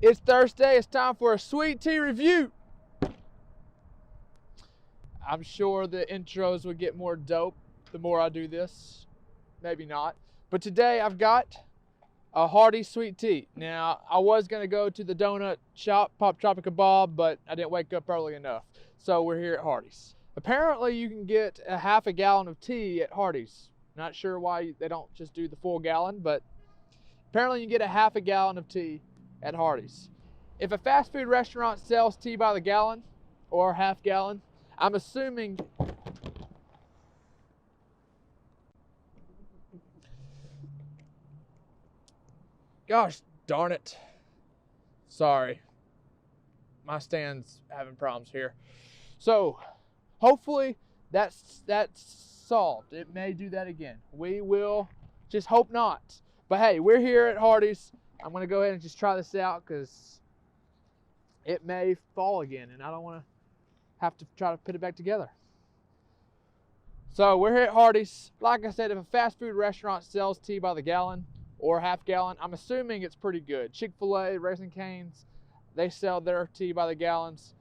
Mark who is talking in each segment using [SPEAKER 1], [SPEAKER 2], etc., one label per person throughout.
[SPEAKER 1] It's Thursday. It's time for a sweet tea review. I'm sure the intros would get more dope the more I do this. Maybe not. But today I've got a Hardee sweet tea. Now, I was going to go to the donut shop, Pop Tropica Bob, but I didn't wake up early enough. So we're here at Hardee's. Apparently you can get a half a gallon of tea at Hardee's. Not sure why they don't just do the full gallon, but apparently you can get a half a gallon of tea at Hardee's. If a fast food restaurant sells tea by the gallon or half gallon, I'm assuming gosh darn it. Sorry. My stand's having problems here. So, hopefully that's solved. It may do that again. We will just hope not. But hey, we're here at Hardee's. I'm going to go ahead and just try this out because it may fall again and I don't want to have to try to put it back together. So we're here at Hardee's. Like I said, if a fast food restaurant sells tea by the gallon or half gallon, I'm assuming it's pretty good. Chick-fil-A, Raising Cane's, they sell their tea by the gallons.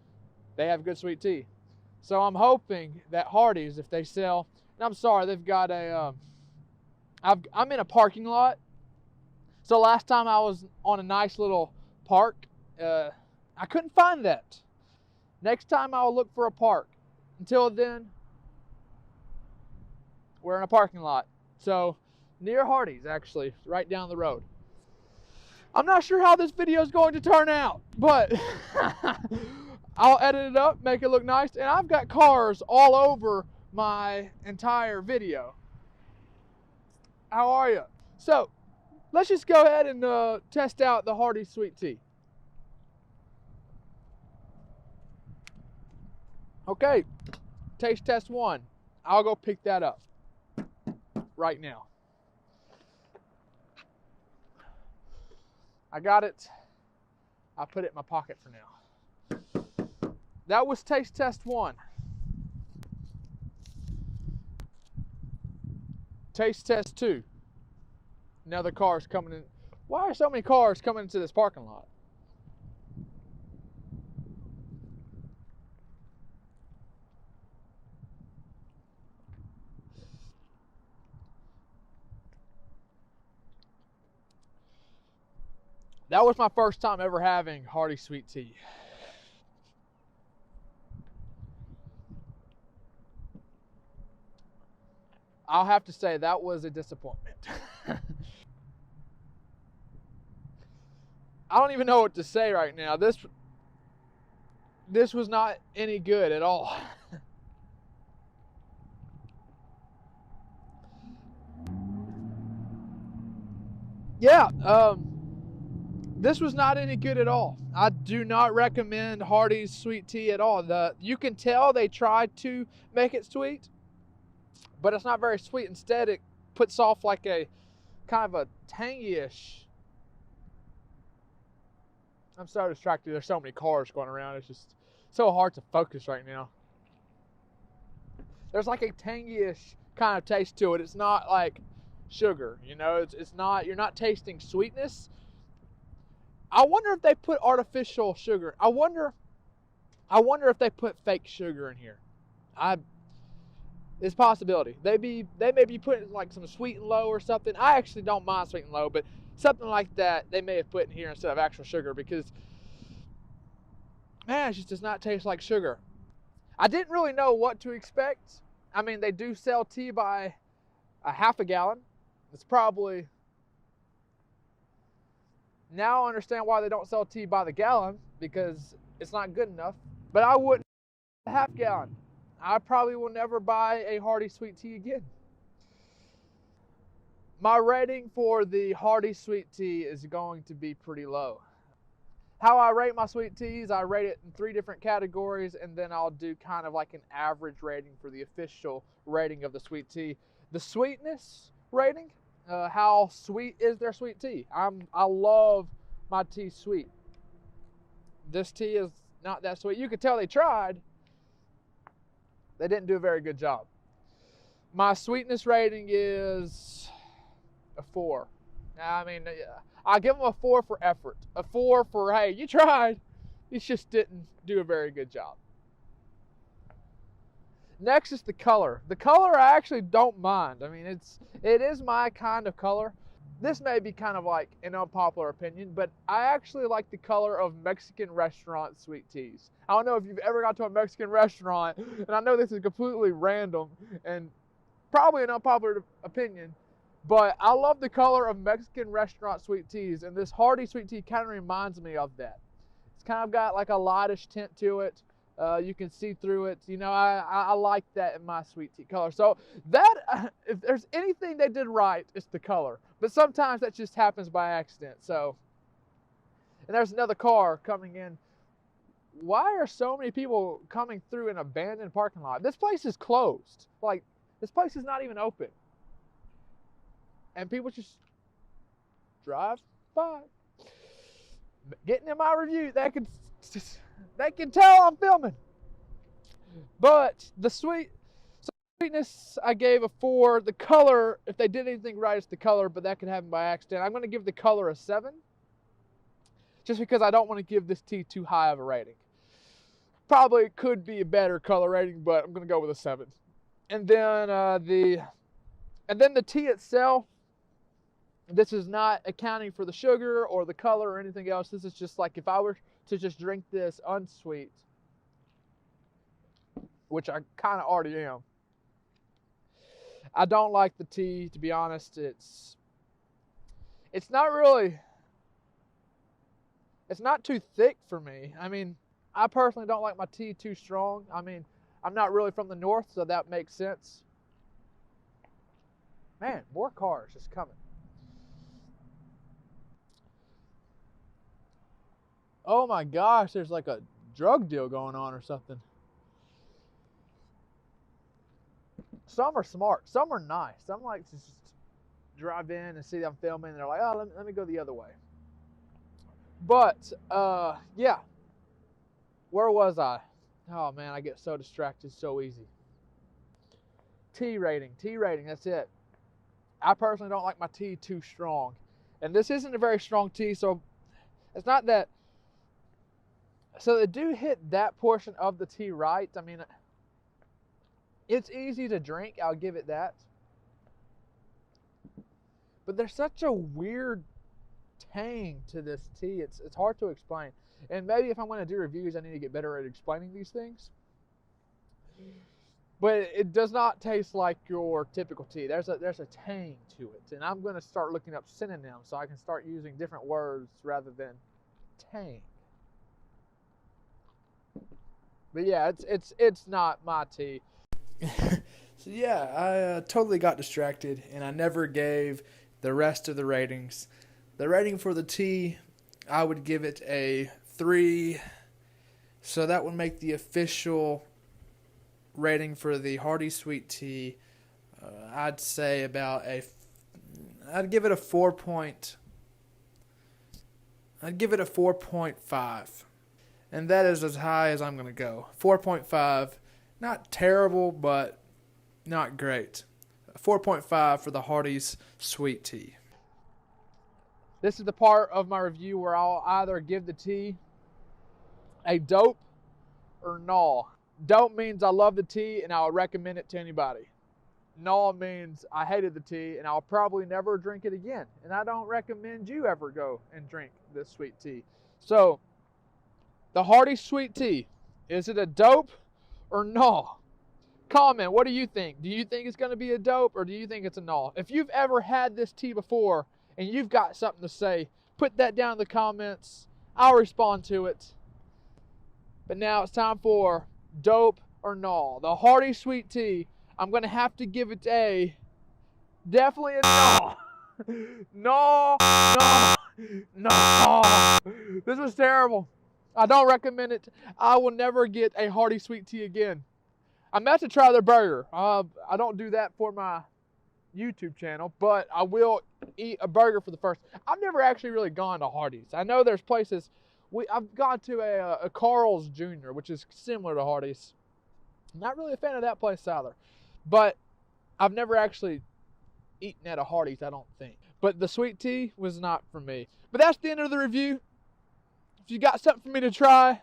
[SPEAKER 1] They have good sweet tea. So I'm hoping that Hardee's, if they sell, and I'm sorry, they've got a, I'm in a parking lot. So last time I was on a nice little park, I couldn't find that. Next time I'll look for a park. Until then, we're in a parking lot. So near Hardee's, actually, right down the road. I'm not sure how this video is going to turn out, but I'll edit it up, make it look nice, and I've got cars all over my entire video. How are you? So, let's just go ahead and test out the Hardee sweet tea. Okay, taste test 1. I'll go pick that up right now. I got it. I put it in my pocket for now. That was taste test 1. Taste test 2. Now the car's coming in. Why are so many cars coming into this parking lot? That was my first time ever having Hardee sweet tea. I'll have to say that was a disappointment. I don't even know what to say right now. This was not any good at all. Yeah, this was not any good at all. I do not recommend Hardee's sweet tea at all. You can tell they tried to make it sweet, but it's not very sweet. Instead, it puts off like a kind of a tangy-ish. I'm so distracted. There's so many cars going around. It's just so hard to focus right now. There's like a tangy-ish kind of taste to it. It's not like sugar, you know. It's not. You're not tasting sweetness. I wonder if they put artificial sugar. I wonder if they put fake sugar in here. It's a possibility. They may be putting like some sweet and low or something. I actually don't mind sweet and low, but something like that they may have put in here instead of actual sugar because, man, it just does not taste like sugar. I didn't really know what to expect. I mean, they do sell tea by a half a gallon. It's probably... Now I understand why they don't sell tea by the gallon, because it's not good enough. But I wouldn't buy a half gallon. I probably will never buy a Hardee sweet tea again. My rating for the Hardee sweet tea is going to be pretty low. How I rate my sweet teas, I rate it in 3 different categories, and then I'll do kind of like an average rating for the official rating of the sweet tea. The sweetness rating, how sweet is their sweet tea? I love my tea sweet. This tea is not that sweet. You could tell they tried. They didn't do a very good job. My sweetness rating is a 4. I mean, I give them a 4 for effort. A 4 for, hey, you tried. You just didn't do a very good job. Next is the color. The color I actually don't mind. I mean, it is my kind of color. This may be kind of like an unpopular opinion, but I actually like the color of Mexican restaurant sweet teas. I don't know if you've ever got to a Mexican restaurant, and I know this is completely random and probably an unpopular opinion, but I love the color of Mexican restaurant sweet teas, and this Hardee sweet tea kind of reminds me of that. It's kind of got like a lightish tint to it. You can see through it. You know, I like that in my sweet tea color. So that, if there's anything they did right, it's the color. But sometimes that just happens by accident. So, and there's another car coming in. Why are so many people coming through an abandoned parking lot? This place is closed. Like, this place is not even open. And people just drive by. Getting in my review, they can tell I'm filming. But the sweetness, I gave a 4. The color, if they did anything right, it's the color, but that could happen by accident. I'm going to give the color a 7, just because I don't want to give this tea too high of a rating. Probably could be a better color rating, but I'm going to go with a 7. And then the tea itself. This is not accounting for the sugar or the color or anything else. This is just like if I were to just drink this unsweet, which I kind of already am. I don't like the tea, to be honest. It's not really, it's not too thick for me. I mean, I personally don't like my tea too strong. I mean, I'm not really from the north, so that makes sense. Man, more cars just coming. Oh my gosh, there's like a drug deal going on or something. Some are smart, some are nice. Some like to just drive in and see I'm filming and they're like, oh, let me go the other way. But, yeah. Where was I? Oh man, I get so distracted so easy. Tea rating, that's it. I personally don't like my tea too strong. And this isn't a very strong tea, so it's not that. So they do hit that portion of the tea right. I mean, it's easy to drink, I'll give it that. But there's such a weird tang to this tea. It's hard to explain. And maybe if I'm going to do reviews, I need to get better at explaining these things. But it does not taste like your typical tea. There's a tang to it. And I'm going to start looking up synonyms so I can start using different words rather than tang. But yeah, it's not my tea.
[SPEAKER 2] So yeah, I totally got distracted, and I never gave the rest of the ratings. The rating for the tea, I would give it a 3. So that would make the official rating for the Hardee sweet tea. I'd say about I'd give it a 4.5. And that is as high as I'm going to go. 4.5. Not terrible, but not great. 4.5 for the Hardee's sweet tea.
[SPEAKER 1] This is the part of my review where I'll either give the tea a dope or gnaw. Dope means I love the tea and I would recommend it to anybody. Gnaw means I hated the tea and I'll probably never drink it again. And I don't recommend you ever go and drink this sweet tea. So, the Hardee sweet tea, is it a dope or gnaw? Comment, what do you think? Do you think it's going to be a dope or do you think it's a gnaw? If you've ever had this tea before and you've got something to say, put that down in the comments. I'll respond to it. But now it's time for dope or gnaw. The Hardee sweet tea, I'm going to have to give it definitely a gnaw. No. This was terrible. I don't recommend it. I will never get a Hardee sweet tea again. I'm about to try their burger. I don't do that for my YouTube channel, but I will eat a burger for the first. I've never actually really gone to Hardee's. I know there's places. I've gone to a Carl's Jr., which is similar to Hardee's. Not really a fan of that place either. But I've never actually eaten at a Hardee's, I don't think. But the sweet tea was not for me. But that's the end of the review. If you got something for me to try.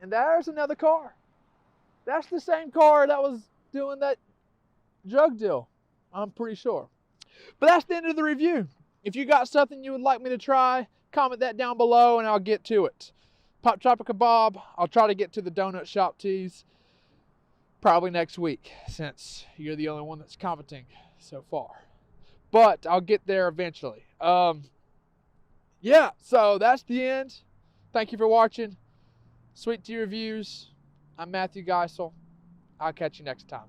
[SPEAKER 1] And there's another car. That's the same car that was doing that drug deal, I'm pretty sure. But that's the end of the review. If you got something you would like me to try, comment that down below and I'll get to it. Pop Tropica Bob, I'll try to get to the donut shop teas probably next week, since you're the only one that's commenting so far. But I'll get there eventually. Yeah, so that's the end. Thank you for watching Sweet Tea Reviews. I'm Matthew Geisel. I'll catch you next time.